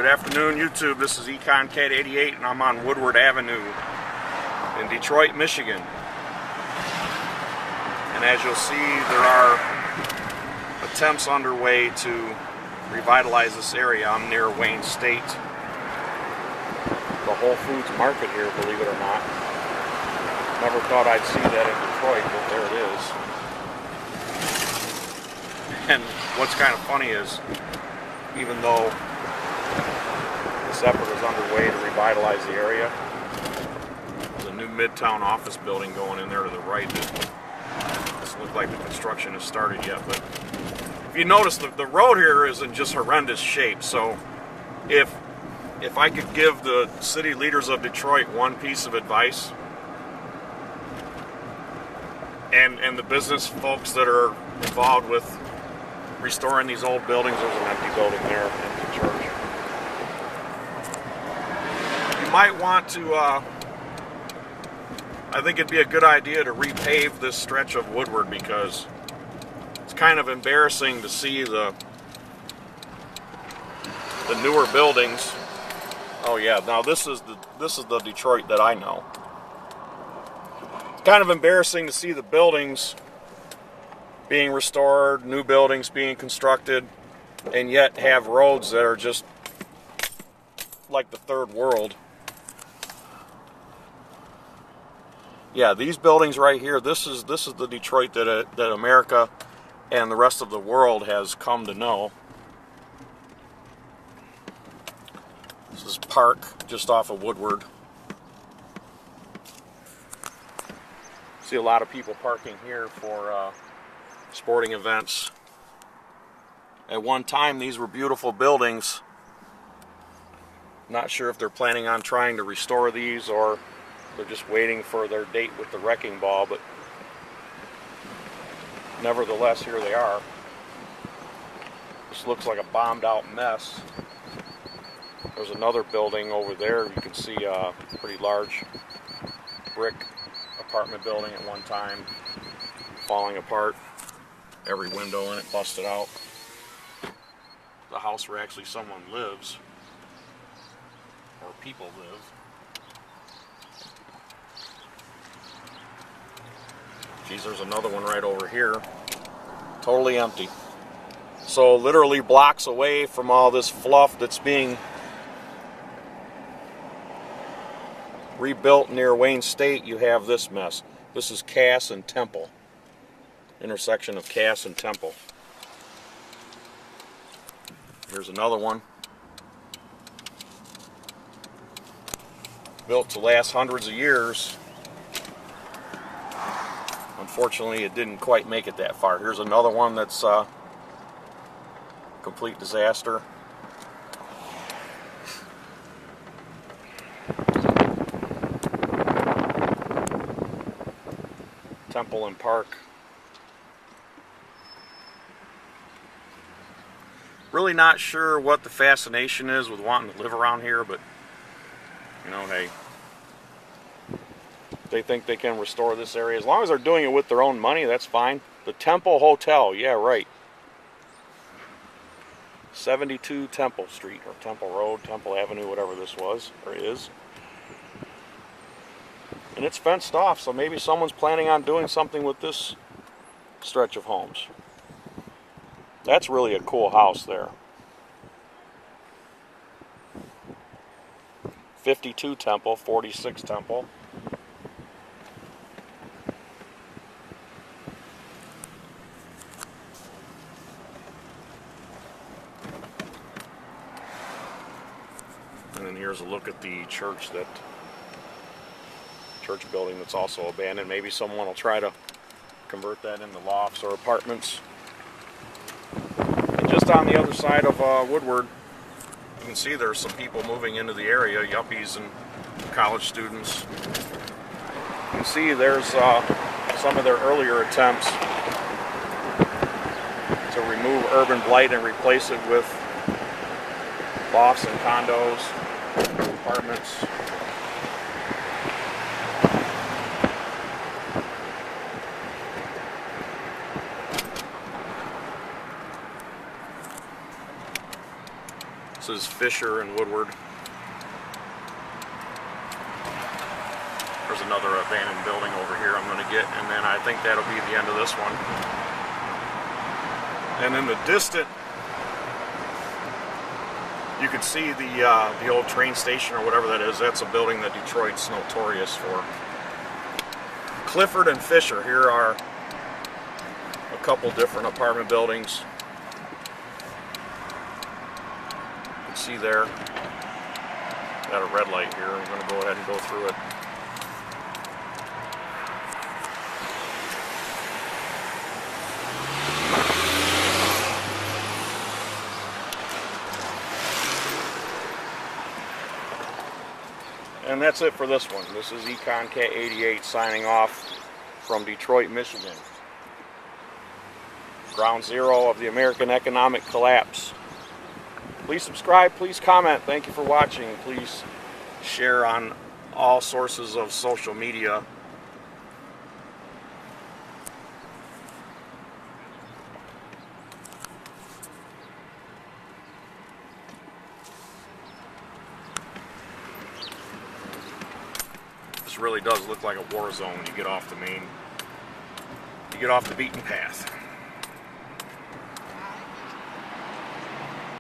Good afternoon, YouTube. This is EconCat88 and I'm on Woodward Avenue in Detroit, Michigan. And as you'll see, there are attempts underway to revitalize this area. I'm near Wayne State. The Whole Foods market here, believe it or not. Never thought I'd see that in Detroit, but there it is. And what's kind of funny is, even though this effort is underway to revitalize the area, there's a new Midtown office building going in there to the right. Doesn't look like the construction has started yet, but if you notice, the road here is in just horrendous shape. So if I could give the city leaders of Detroit one piece of advice, and the business folks that are involved with restoring these old buildings, there's an empty building there, empty church. You might want to, I think it'd be a good idea to repave this stretch of Woodward, because it's kind of embarrassing to see the newer buildings. Oh yeah, now this is the Detroit that I know. It's kind of embarrassing to see the buildings being restored, new buildings being constructed, and yet have roads that are just like the third world. Yeah, these buildings right here, this is the Detroit that America and the rest of the world has come to know. This is Park, just off of Woodward. See a lot of people parking here for sporting events. At one time, these were beautiful buildings. Not sure if they're planning on trying to restore these or they're just waiting for their date with the wrecking ball, but nevertheless, here they are. This looks like a bombed out mess. There's another building over there. You can see a pretty large brick apartment building at one time falling apart. Every window in it busted out. The house where actually someone lives, or people live. Geez, there's another one right over here. Totally empty. So literally blocks away from all this fluff that's being rebuilt near Wayne State, you have this mess. This is Cass and Temple. Intersection of Cass and Temple. Here's another one. Built to last hundreds of years. Unfortunately, it didn't quite make it that far. Here's another one that's complete disaster. Temple and Park. Really not sure what the fascination is with wanting to live around here, but you know, hey, they think they can restore this area. As long as they're doing it with their own money, that's fine. The Temple Hotel, yeah, right. 72 Temple Street, or Temple Road, Temple Avenue, whatever this was, or is. And it's fenced off, so maybe someone's planning on doing something with this stretch of homes. That's really a cool house there. 52 Temple, 46 Temple. And then here's a look at the church building that's also abandoned. Maybe someone will try to convert that into lofts or apartments. And just on the other side of Woodward, you can see there's some people moving into the area, yuppies and college students. You can see there's some of their earlier attempts to remove urban blight and replace it with lofts and condos, apartments. is Fisher and Woodward. There's another abandoned building over here I'm going to get, and then I think that'll be the end of this one. And in the distant, you can see the old train station or whatever that is. That's a building that Detroit's notorious for. Clifford and Fisher. Here are a couple different apartment buildings. You can see there. Got a red light here. I'm going to go ahead and go through it. And that's it for this one. This is Econ Cat 88 signing off from Detroit, Michigan. Ground zero of the American economic collapse. Please subscribe, please comment. Thank you for watching. Please share on all sources of social media. This really does look like a war zone when you get off the beaten path.